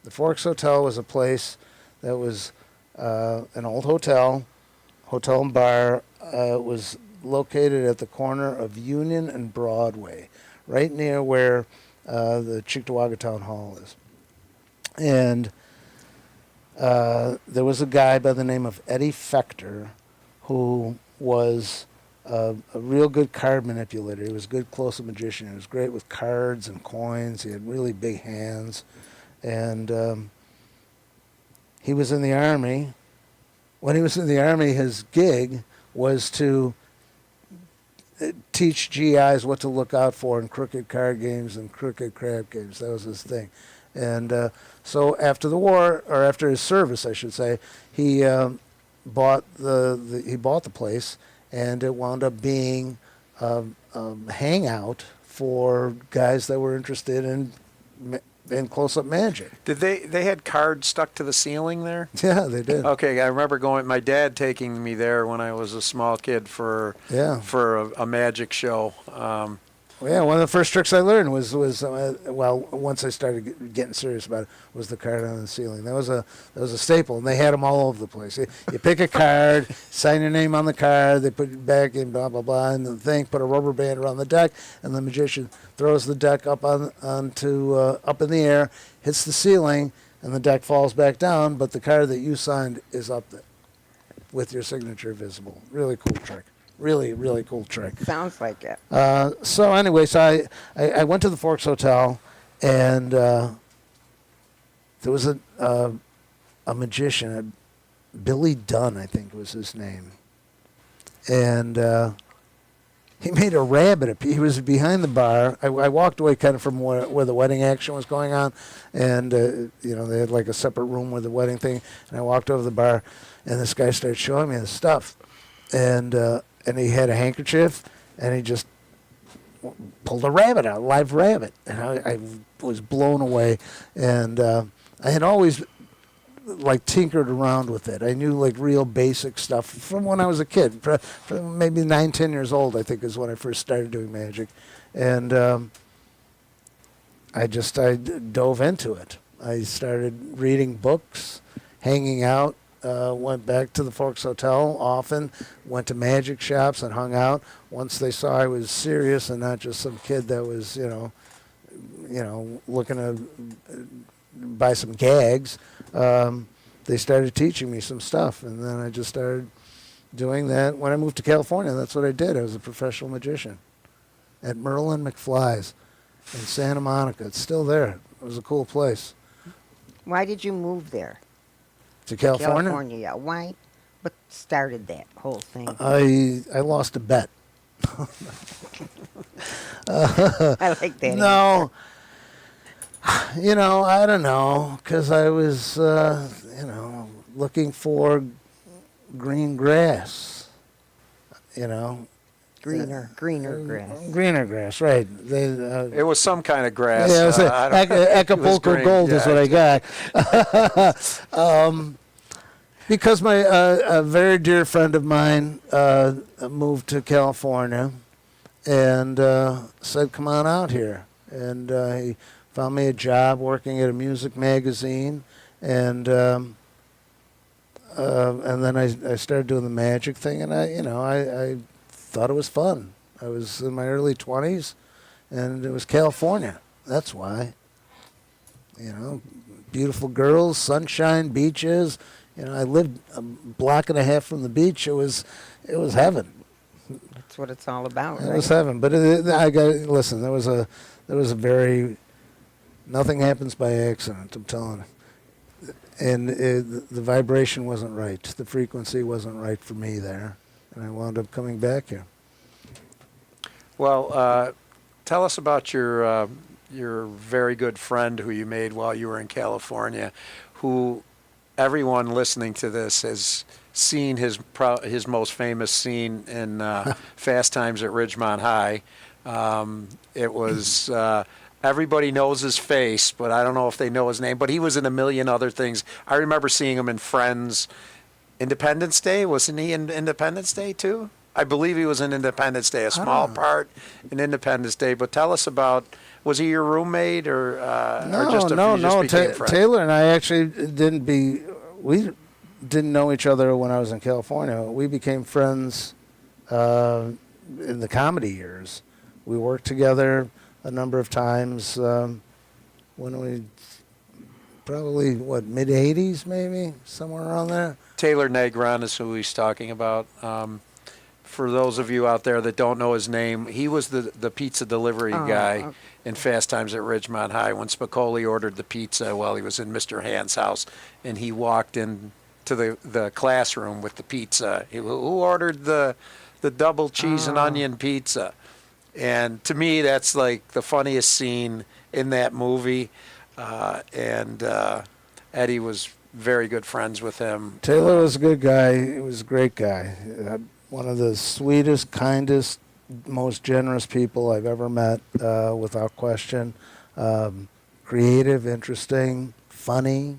The Forks Hotel was a place that was an old hotel and bar. It was located at the corner of Union and Broadway, right near where the Cheektowaga Town Hall is. And there was a guy by the name of Eddie Fector who was a real good card manipulator. He was a good close-up magician. He was great with cards and coins. He had really big hands. And he was in the Army. When he was in the Army, his gig was to teach GIs what to look out for in crooked card games and crooked crab games. That was his thing. And so after the war, or after his service, I should say, he bought the place, and it wound up being a hangout for guys that were interested in close-up magic. Did they had cards stuck to the ceiling there? Yeah, they did. Okay, I remember my dad taking me there when I was a small kid for a magic show. Yeah, one of the first tricks I learned was once I started getting serious about it, was the card on the ceiling. That was a staple, and they had them all over the place. You pick a card, sign your name on the card, they put it back in, blah blah blah, and the thing put a rubber band around the deck, and the magician throws the deck up up in the air, hits the ceiling, and the deck falls back down. But the card that you signed is up there, with your signature visible. Really cool trick. Really, really cool trick. Sounds like it. So anyway, I went to the Forks Hotel, and there was a magician, Billy Dunn, I think was his name, and he made a rabbit. He was behind the bar. I walked away kind of from where the wedding action was going on, and they had like a separate room with the wedding thing. And I walked over to the bar, and this guy started showing me the stuff, and he had a handkerchief, and he just pulled a rabbit out, a live rabbit. And I was blown away. And I had always, like, tinkered around with it. I knew, like, real basic stuff from when I was a kid. From maybe 9, 10 years old, I think, is when I first started doing magic. And I dove into it. I started reading books, hanging out. Went back to the Forks Hotel often, went to magic shops and hung out. Once they saw I was serious and not just some kid that was, looking to buy some gags, they started teaching me some stuff. And then I just started doing that. When I moved to California, that's what I did. I was a professional magician at Merlin McFly's in Santa Monica. It's still there. It was a cool place. Why did you move there? To California? California, yeah. Why? What started that whole thing? I lost a bet. I like that. No. I don't know, because I was, looking for green grass, Greener grass. Greener grass, right. It was some kind of grass. Yeah, it was Acapulco Gold is what I got. Because a very dear friend of mine moved to California and said, come on out here. And he found me a job working at a music magazine. And then I started doing the magic thing, and I thought it was fun. I was in my early 20s, and it was California. That's why. Beautiful girls, sunshine, beaches. I lived a block and a half from the beach. It was heaven. That's what it's all about, It right? was heaven. But listen. There was a very, nothing happens by accident. I'm telling you. And the vibration wasn't right. The frequency wasn't right for me there. And I wound up coming back here. Well, tell us about your very good friend who you made while you were in California, who everyone listening to this has seen his most famous scene in Fast Times at Ridgemont High. It was Everybody knows his face, but I don't know if they know his name. But he was in a million other things. I remember seeing him in Friends. Independence Day, wasn't he in Independence Day too? I believe he was in Independence Day, a small part in Independence Day. But tell us about, was he your roommate or just became friends? Taylor and I actually we didn't know each other when I was in California. We became friends in the comedy years. We worked together a number of times when we probably mid 80s maybe, somewhere around there. Taylor Negron is who he's talking about. For those of you out there that don't know his name, he was the pizza delivery guy in Fast Times at Ridgemont High when Spicoli ordered the pizza while he was in Mr. Hand's house, and he walked in to the classroom with the pizza. Who ordered the double cheese and onion pizza? And to me, that's like the funniest scene in that movie. Eddie was very good friends with him. Taylor was a good guy. He was a great guy. One of the sweetest, kindest, most generous people I've ever met, without question. Creative, interesting, funny,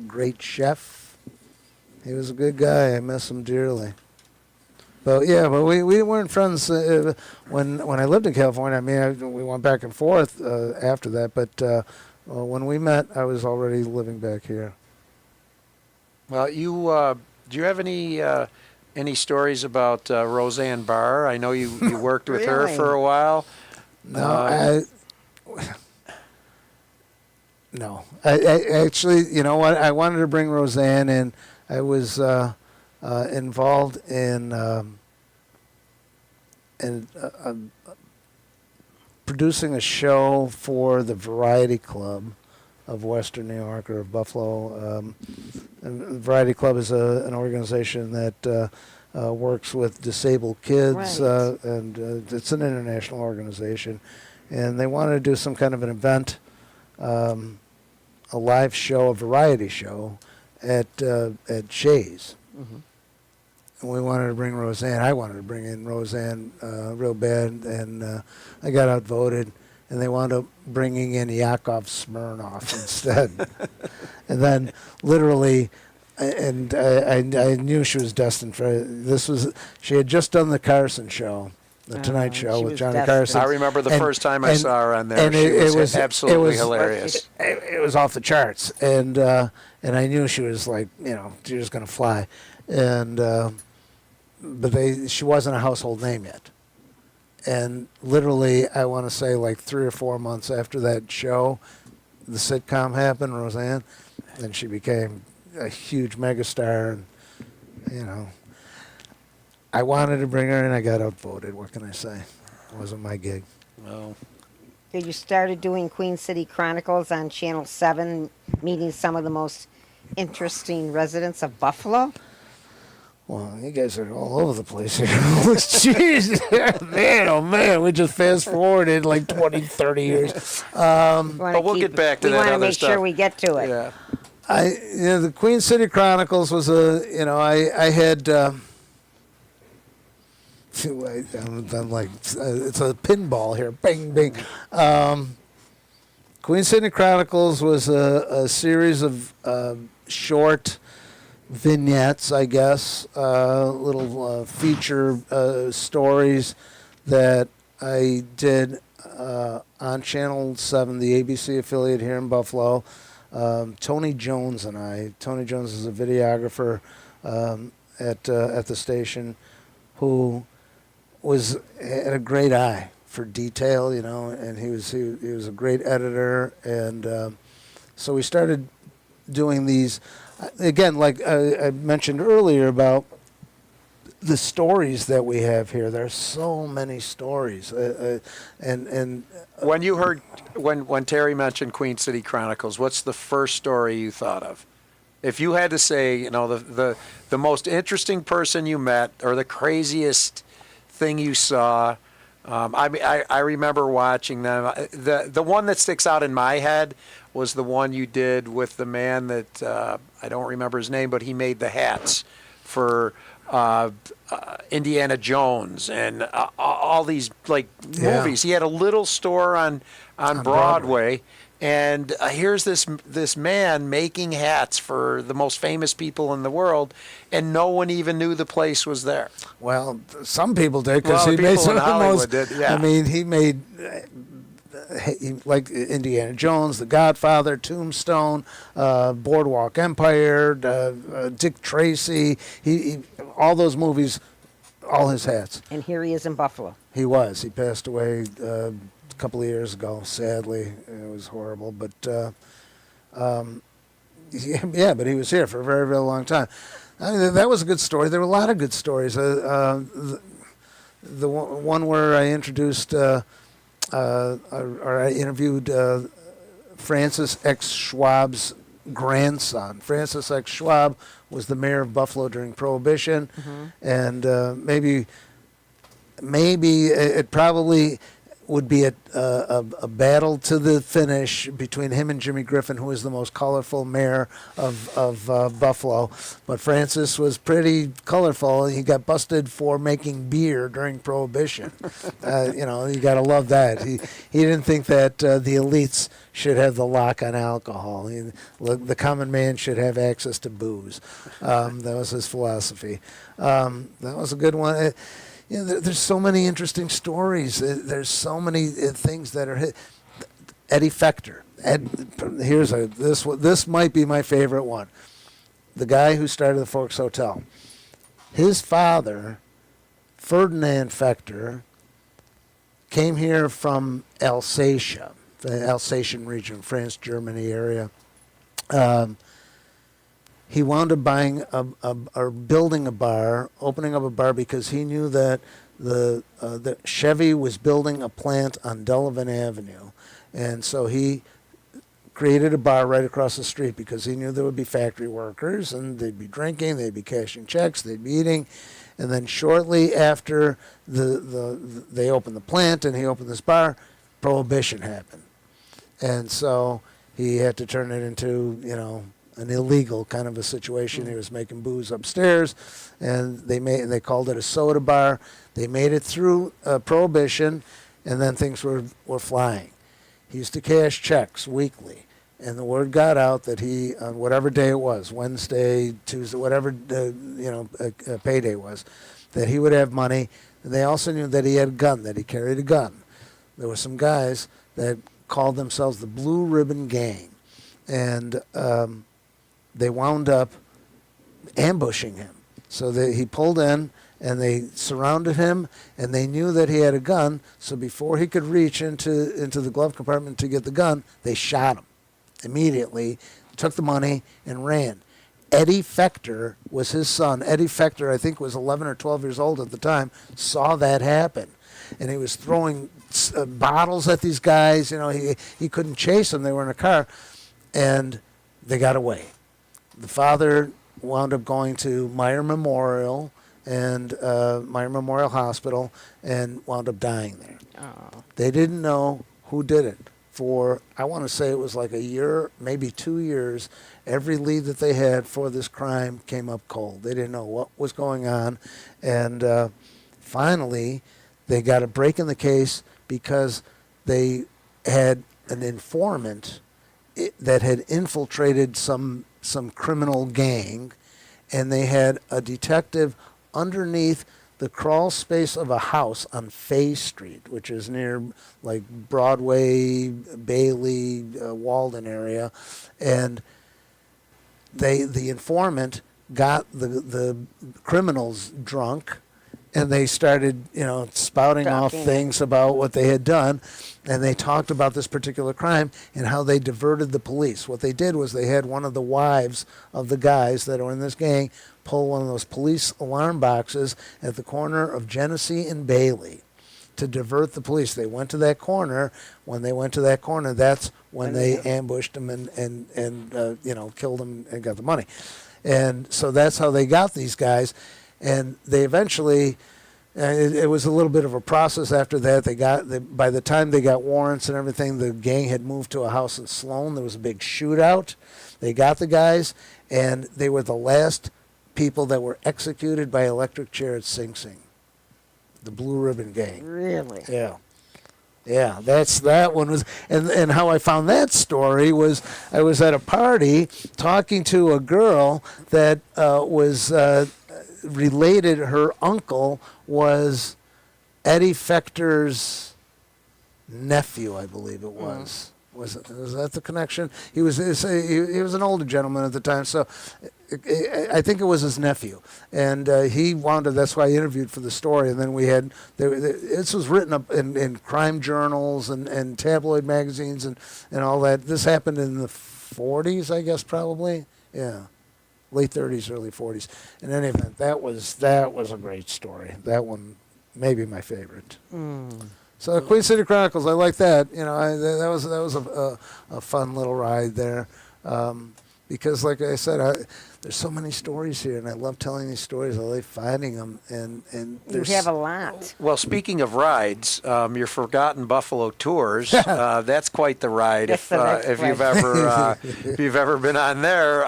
great chef. He was a good guy. I miss him dearly. But we weren't friends when I lived in California. I mean, we went back and forth after that. But when we met, I was already living back here. Well, do you have any stories about Roseanne Barr? I know you worked with her Really? for a while. No, I actually, you know what? I wanted to bring Roseanne in. I was involved in producing a show for the Variety Club of Western New York, or of Buffalo. And the Variety Club is an organization that works with disabled kids, Right. and it's an international organization. And they wanted to do some kind of an event, a live show, a variety show at Shays. Mhm. And we wanted to bring Roseanne. I wanted to bring in Roseanne real bad, and I got outvoted. And they wound up bringing in Yakov Smirnoff instead. And then, literally, and I knew she was destined for this. She had just done the Carson show, the Tonight Show she with was Johnny destined. Carson. I remember the first time I saw her on there. and She was absolutely hilarious. It was off the charts, and I knew she was like, she was going to fly, and but she wasn't a household name yet. And literally, I want to say like 3 or 4 months after that show, the sitcom happened, Roseanne, and she became a huge megastar. And, I wanted to bring her in. I got outvoted. What can I say? It wasn't my gig. Well, You started doing Queen City Chronicles on Channel 7, meeting some of the most interesting residents of Buffalo. Well, you guys are all over the place here. Jeez, man, oh man, we just fast forwarded like 20, 30 years. but we'll get back to that We want to other make stuff. sure we get to it. Yeah. The Queen City Chronicles was I had, I'm like, it's a pinball here, bang, bang. Queen City Chronicles was a series of short vignettes, I guess, little feature stories that I did on Channel 7, the ABC affiliate here in Buffalo. Tony Jones and I. Tony Jones is a videographer at the station who had a great eye for detail, and he was a great editor, and so we started doing these. Again, like I mentioned earlier about the stories that we have here, there's so many stories. And When you heard, when Terry mentioned Queen City Chronicles, what's the first story you thought of? If you had to say, the most interesting person you met or the craziest thing you saw, I remember watching them. The one that sticks out in my head was the one you did with the man that I don't remember his name, but he made the hats for Indiana Jones and all these like Yeah. movies. He had a little store on Broadway. And here's this man making hats for the most famous people in the world, and no one even knew the place was there. Well, some people did because Well, he people made some in of the Hollywood most. did, yeah. I mean, he made like Indiana Jones, The Godfather, Tombstone, Boardwalk Empire, Dick Tracy. He all those movies, all his hats. And here he is in Buffalo. He was. He passed away a couple of years ago. Sadly, it was horrible. But yeah, but he was here for a very, very long time. I mean, that was a good story. There were a lot of good stories. The one where I introduced or I interviewed Francis X. Schwab's grandson. Francis X. Schwab was the mayor of Buffalo during Prohibition, and maybe it probably would be a battle to the finish between him and Jimmy Griffin, who was the most colorful mayor of Buffalo. But Francis was pretty colorful. He got busted for making beer during Prohibition. You got to love that. He didn't think that the elites should have the lock on alcohol. The common man should have access to booze. That was his philosophy. That was a good one. There's so many interesting stories. There's so many things that are hit. Eddie Fector. This might be my favorite one. The guy who started the Forks Hotel. His father, Ferdinand Fector, came here from Alsatia, the Alsatian region, France, Germany area. He wound up buying or building a bar, opening up a bar because he knew that the Chevy was building a plant on Delavan Avenue, and so he created a bar right across the street because he knew there would be factory workers and they'd be drinking, they'd be cashing checks, they'd be eating, and then shortly after they opened the plant and he opened this bar, Prohibition happened, and so he had to turn it into an illegal kind of a situation. He was making booze upstairs, and they called it a soda bar. They made it through Prohibition, and then things were flying. He used to cash checks weekly, and the word got out that he, on whatever day it was, Wednesday, Tuesday, whatever payday was, that he would have money. And they also knew that he had a gun, that he carried a gun. There were some guys that called themselves the Blue Ribbon Gang, and they wound up ambushing him. So he pulled in, and they surrounded him, and they knew that he had a gun. So before he could reach into the glove compartment to get the gun, they shot him immediately, took the money, and ran. Eddie Fector was his son. Eddie Fector, I think, was 11 or 12 years old at the time, saw that happen. And he was throwing bottles at these guys. He couldn't chase them. They were in a car, and they got away. The father wound up going to Meyer Memorial Hospital and wound up dying there. Oh. They didn't know who did it for, I want to say it was like a year, maybe 2 years. Every lead that they had for this crime came up cold. They didn't know what was going on. And finally, they got a break in the case because they had an informant that had infiltrated some criminal gang, and they had a detective underneath the crawl space of a house on Fay Street, which is near like Broadway, Bailey, Walden area, and the informant got the criminals drunk, and they started, spouting off things about what they had done, and they talked about this particular crime and how they diverted the police. What they did was they had one of the wives of the guys that were in this gang pull one of those police alarm boxes at the corner of Genesee and Bailey to divert the police. They went to that corner. When they went to that corner, that's when they ambushed them and killed them and got the money. And so that's how they got these guys. And they eventually, it was a little bit of a process after that. By the time they got warrants and everything, the gang had moved to a house in Sloan. There was a big shootout. They got the guys, and they were the last people that were executed by electric chair at Sing Sing, the Blue Ribbon Gang. Really? Yeah. Yeah, that one was, and how I found that story was I was at a party talking to a girl that was related. Her uncle was Eddie Fechter's nephew, I believe it was. Was that the connection? He was an older gentleman at the time, so I think it was his nephew, and he wound up. That's why I interviewed for the story. And then we had this was written up in crime journals and tabloid magazines and all that. This happened in the 40s, I guess, probably. Yeah, late 30s, early 40s. In any event, that was a great story. That one, maybe my favorite. So Queen City Chronicles, I like that. You know, that was a fun little ride there, because like I said, there's so many stories here, and I love telling these stories. I like finding them, and You there's have a lot. Well, speaking of rides, your Forgotten Buffalo Tours, that's quite the ride. That's the next If you've ever been on there,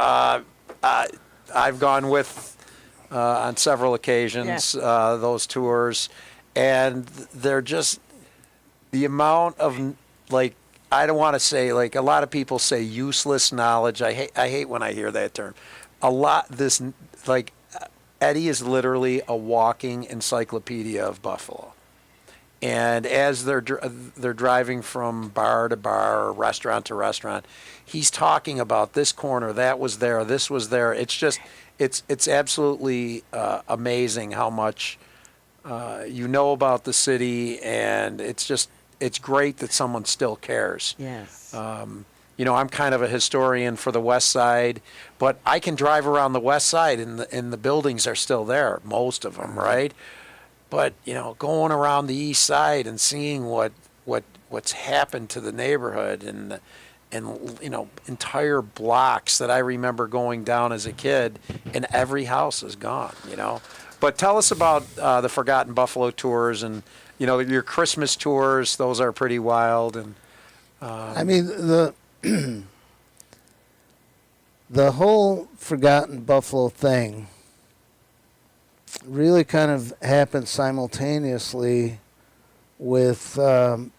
I've gone with on several occasions those tours, and they're just the amount of, like, I don't want to say, like, a lot of people say useless knowledge. I hate when I hear that term. Eddie is literally a walking encyclopedia of Buffalo. And as they're driving from bar to bar or restaurant to restaurant, he's talking about this corner, that was there, this was there. It's just, it's absolutely amazing how much you know about the city, and it's great that someone still cares. Yes. You know, I'm kind of a historian for the West Side, but I can drive around the West Side and the buildings are still there, most of them, right? But, you know, going around the East Side and seeing what's happened to the neighborhood and you know, entire blocks that I remember going down as a kid, and every house is gone, you know. But tell us about the Forgotten Buffalo Tours, and, you know, your Christmas tours. Those are pretty wild. And I mean, the whole Forgotten Buffalo thing really kind of happened simultaneously with the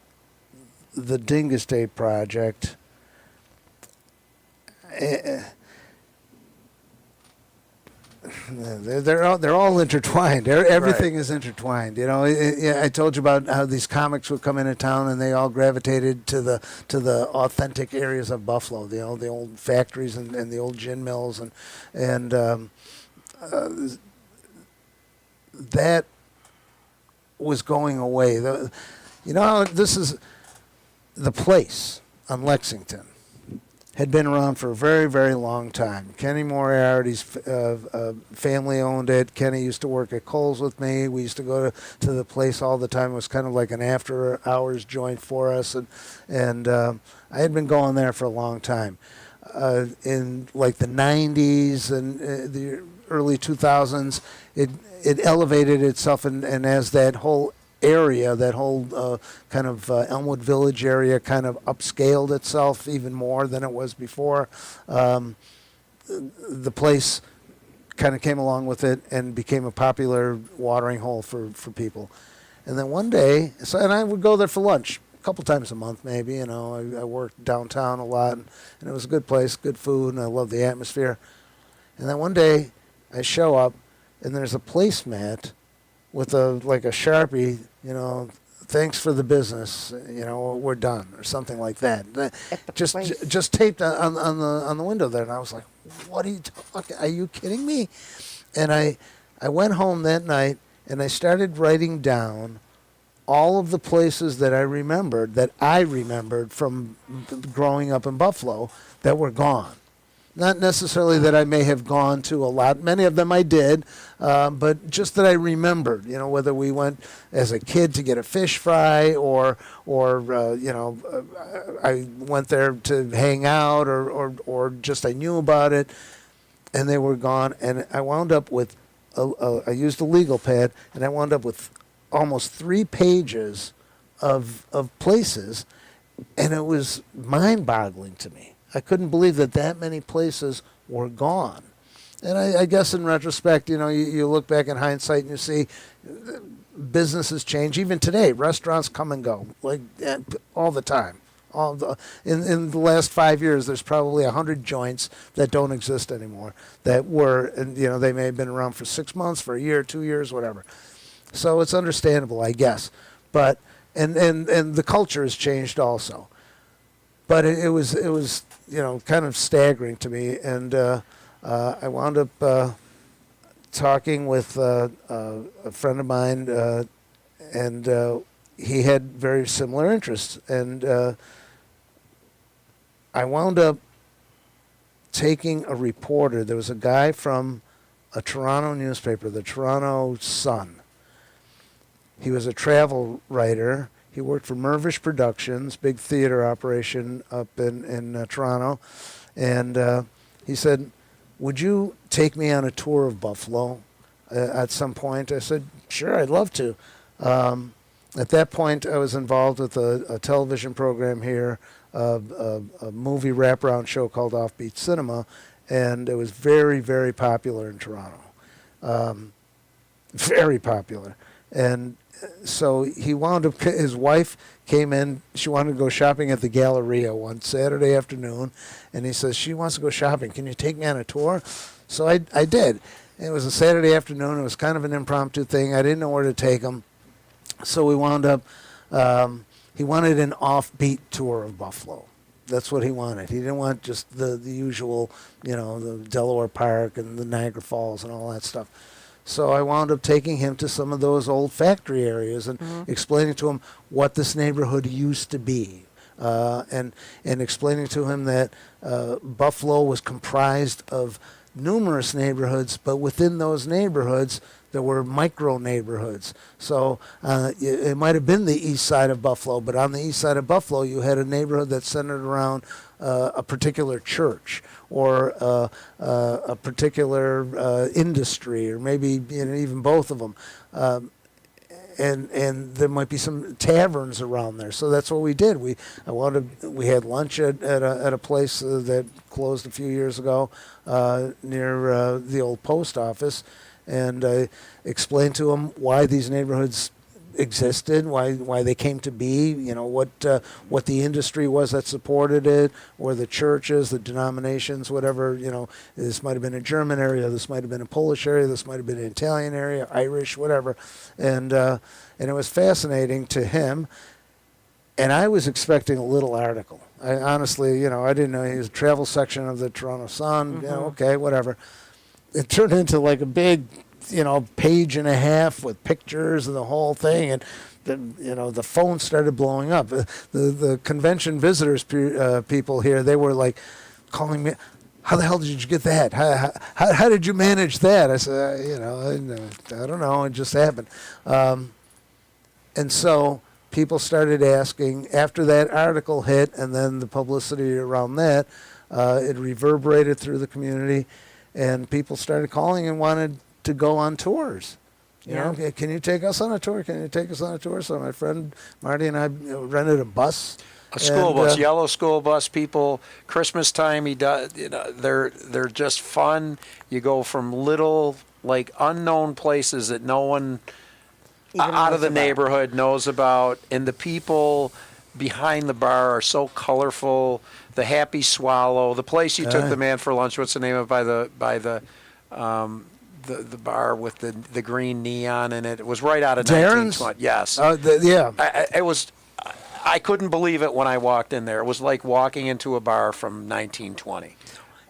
Dingus Day project. They're all intertwined. Everything is intertwined. You know, I told you about how these comics would come into town, and they all gravitated to the authentic areas of Buffalo. The old factories and the old gin mills, and that was going away. You know how this is the place on Lexington had been around for a very, very long time. Kenny Moriarty's family owned it. Kenny used to work at Kohl's with me. We used to go to the place all the time. It was kind of like an after-hours joint for us, and I had been going there for a long time. In like the 90s and the early 2000s, it elevated itself, and as that whole area, that whole kind of Elmwood Village area kind of upscaled itself even more than it was before. The place kind of came along with it and became a popular watering hole for people. And then one day, and I would go there for lunch a couple times a month maybe, you know. I worked downtown a lot, and it was a good place, good food, and I loved the atmosphere. And then one day I show up, and there's a placemat with a Sharpie, you know, thanks for the business, you know, we're done, or something like that. Just taped on the window there, and I was like, what are you talking? Are you kidding me? And I went home that night, and I started writing down all of the places that I remembered from growing up in Buffalo that were gone. Not necessarily that I may have gone to a lot. Many of them I did, but just that I remembered. You know, whether we went as a kid to get a fish fry, or you know, I went there to hang out, or just I knew about it, and they were gone. And I wound up with, I used a legal pad, and I wound up with almost 3 pages of places, and it was mind-boggling to me. I couldn't believe that many places were gone. And I guess in retrospect, you look back in hindsight and you see businesses change. Even today, restaurants come and go, like all the time. In the last 5 years, there's probably 100 joints that don't exist anymore that were, and they may have been around for 6 months, for a year, 2 years, whatever. So it's understandable, I guess. But and the culture has changed also. But it was kind of staggering to me, and I wound up talking with a friend of mine, and he had very similar interests, and I wound up taking a reporter. There was a guy from a Toronto newspaper, the Toronto Sun. He was a travel writer. He worked for Mervish Productions, big theater operation up in Toronto, and he said, "Would you take me on a tour of Buffalo at some point?" I said, "Sure, I'd love to." At that point, I was involved with a television program here, a movie wraparound show called Offbeat Cinema, and it was very, very popular in Toronto. Very popular. And so he wound up, his wife came in, she wanted to go shopping at the Galleria one Saturday afternoon, and he says, she wants to go shopping. Can you take me on a tour? So I did. It was a Saturday afternoon. It was kind of an impromptu thing. I didn't know where to take him. So we wound up, he wanted an offbeat tour of Buffalo. That's what he wanted. He didn't want just the usual, the Delaware Park and the Niagara Falls and all that stuff. So I wound up taking him to some of those old factory areas and explaining to him what this neighborhood used to be. And explaining to him that Buffalo was comprised of numerous neighborhoods, but within those neighborhoods, there were micro neighborhoods. So it might have been the east side of Buffalo, but on the east side of Buffalo, you had a neighborhood that centered around a particular church or a particular industry, or maybe even both of them. And there might be some taverns around there. So that's what we did. We had lunch at a place that closed a few years ago near the old post office, and I explained to him why these neighborhoods existed, why they came to be, what the industry was that supported it, or the churches, the denominations, whatever, this might have been a German area, this might have been a Polish area, this might have been an Italian area, Irish, whatever, and it was fascinating to him, and I was expecting a little article. I honestly, I didn't know he was a travel section of the Toronto Sun, okay, whatever. It turned into like a big, page and a half with pictures and the whole thing, and the phone started blowing up. The convention visitors people here, they were like calling me, "How the hell did you get that? How did you manage that?" I said, I don't know, it just happened. And so people started asking, after that article hit and then the publicity around that, it reverberated through the community, and people started calling and wanted to go on tours. Can you take us on a tour? Can you take us on a tour? So my friend Marty and I rented a bus. A school bus, yellow school bus. People, Christmas time, they're just fun. You go from little, unknown places that no one out of the neighborhood knows about, and the people behind the bar are so colorful. The Happy Swallow, the place you took the man for lunch. What's the name of the bar with the green neon in it? It was right out of Darren's? 1920. Yes. Yeah. It was. I couldn't believe it when I walked in there. It was like walking into a bar from 1920.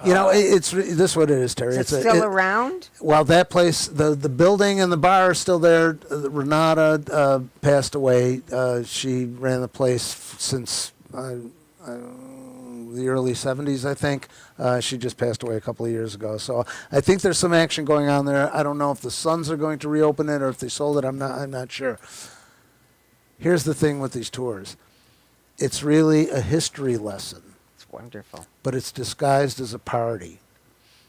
It's this is what it is, Terry. Is it still around? Well, that place, the building and the bar are still there. Renata passed away. She ran the place since the early 70s, I think. She just passed away a couple of years ago. So I think there's some action going on there. I don't know if the Suns are going to reopen it or if they sold it. I'm not sure. Here's the thing with these tours. It's really a history lesson. It's wonderful. But it's disguised as a party.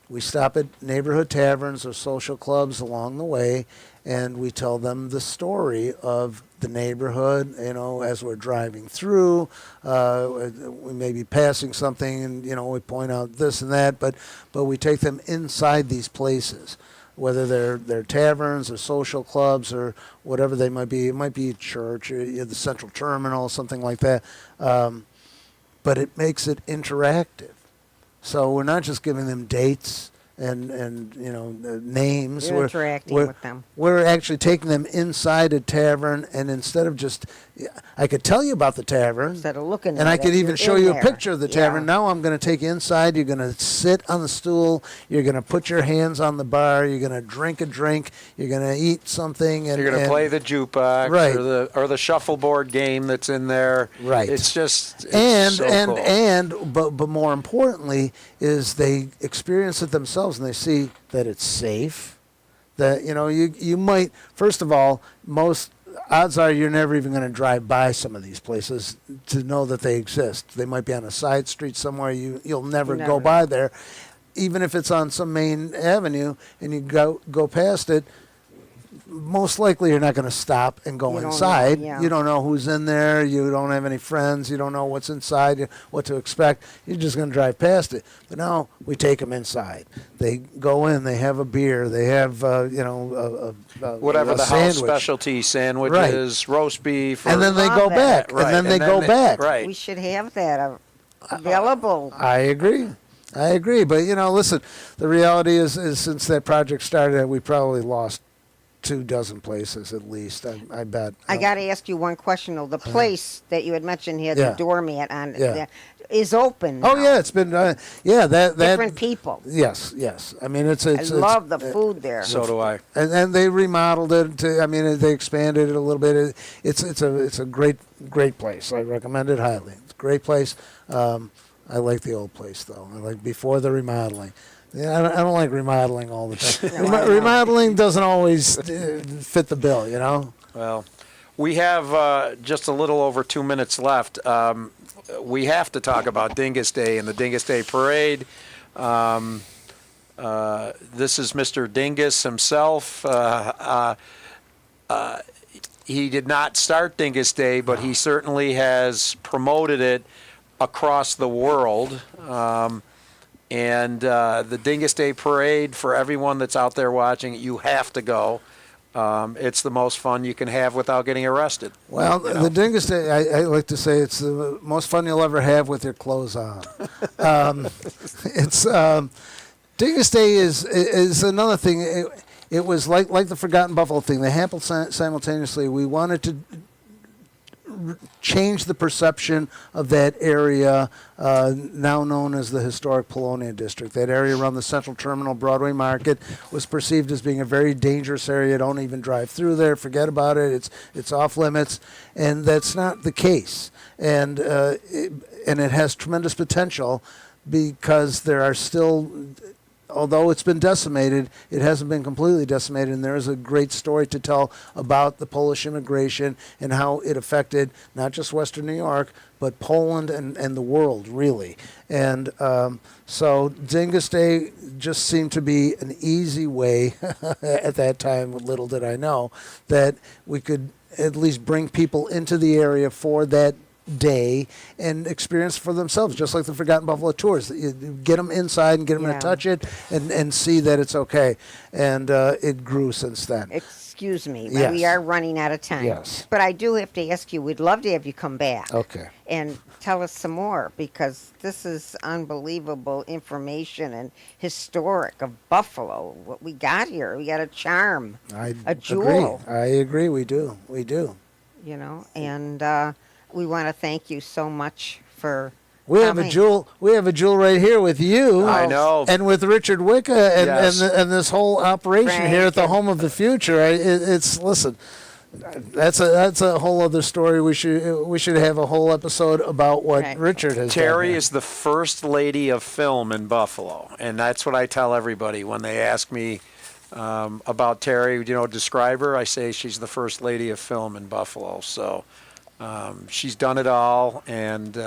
we stop at neighborhood taverns or social clubs along the way, and we tell them the story of the neighborhood. As we're driving through, we may be passing something, and we point out this and that, but we take them inside these places, whether they're taverns or social clubs or whatever they might be. It might be a church, or the central terminal, something like that. But it makes it interactive. So we're not just giving them dates and names. You're interacting with them. We're actually taking them inside a tavern, and instead of just, I could tell you about the tavern, Instead of looking and at I it, could even you're show in you a there. picture of the tavern. Now I'm going to take you inside. You're going to sit on the stool. You're going to put your hands on the bar. You're going to drink a drink. You're going to eat something. And You're going to play the jukebox, Right. or the shuffleboard game that's in there. Right. It's just it's so cool. But more importantly is they experience it themselves, and they see that it's safe. That you might, first of all, most odds are you're never even going to drive by some of these places to know that they exist. They might be on a side street somewhere. You'll never You go never by there, even if it's on some main avenue and you go past it. Most likely you're not going to stop and go You don't know, inside. yeah. You don't know who's in there. You don't have any friends. You don't know what's inside, what to expect. You're just going to drive past it. But now we take them inside. They go in. They have a beer. They have, Whatever a the house sandwich. specialty sandwiches, roast beef. And then they Love go that. back. Right, And then they go back. Right. We should have that available. I agree. But, listen, the reality is since that project started, we probably lost 24 places at least, I bet. I got to ask you one question, though. The place that you had mentioned had Yeah. the doormat on Yeah. that is open Oh now. yeah, it's been that Different people. Yes. I mean, it's I love the food there. So do I. and they remodeled it. They expanded it a little bit. It's a great place. I recommend it highly. It's a great place. I like the old place though. I like before the remodeling. Yeah, I don't like remodeling all the time. No, I know. Remodeling doesn't always fit the bill, Well, we have just a little over 2 minutes left. We have to talk about Dingus Day and the Dingus Day Parade. This is Mr. Dingus himself. He did not start Dingus Day, but he certainly has promoted it across the world. And the Dingus Day Parade, for everyone that's out there watching, you have to go. It's the most fun you can have without getting arrested. Well, the Dingus Day, I like to say it's the most fun you'll ever have with your clothes on. Dingus Day is another thing. It was like the Forgotten Buffalo thing. They happened simultaneously. We wanted to change the perception of that area, now known as the historic Polonia District. That area around the Central Terminal Broadway Market was perceived as being a very dangerous area. Don't even drive through there. Forget about it. It's off limits, and that's not the case. And it has tremendous potential because there are still. Although it's been decimated, it hasn't been completely decimated, and there is a great story to tell about the Polish immigration and how it affected not just Western New York, but Poland and the world, really. And so Dingus Day just seemed to be an easy way at that time, little did I know, that we could at least bring people into the area for that day and experience for themselves, just like the Forgotten Buffalo tours. You get them inside and get them Yeah. to touch it and see that it's okay. And it grew since then. Excuse me, Yes. we are running out of time. Yes. But I do have to ask you, we'd love to have you come back. Okay. And tell us some more, because this is unbelievable information and historic of Buffalo. What we got here, we got a charm, I a jewel. agree. I agree. We do. And we want to thank you so much for We have a coming. jewel. We have a jewel right here with you. I know. And with Richard Wicca and Yes. and this whole operation here at the Frank. Home of the Future. It's listen. That's a whole other story. We should have a whole episode about what Right. Richard has Terry done. is the first lady of film in Buffalo, and that's what I tell everybody when they ask me about Terry. Describe her. I say she's the first lady of film in Buffalo. So she's done it all, and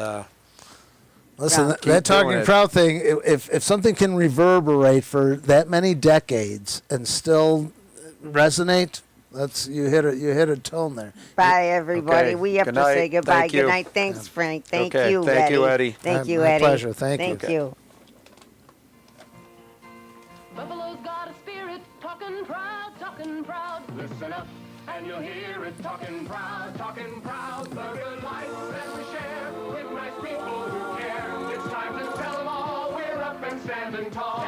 Listen, Yeah. that doing talking it. proud thing, if something can reverberate for that many decades and still resonate, you hit a tone there. Bye, everybody. Okay. We have Good to say night. goodbye. Thank you. Good night. Thanks, Frank. Thank Okay. you, Thank Eddie. you, Eddie. Thank you, My Eddie. pleasure. Thank you. Thank you. Buffalo's got a spirit, talking proud, talking proud. Listen up, and you'll hear it talking proud, talking proud. The good life that we share with nice people who care. It's time to tell them all we're up and standing tall.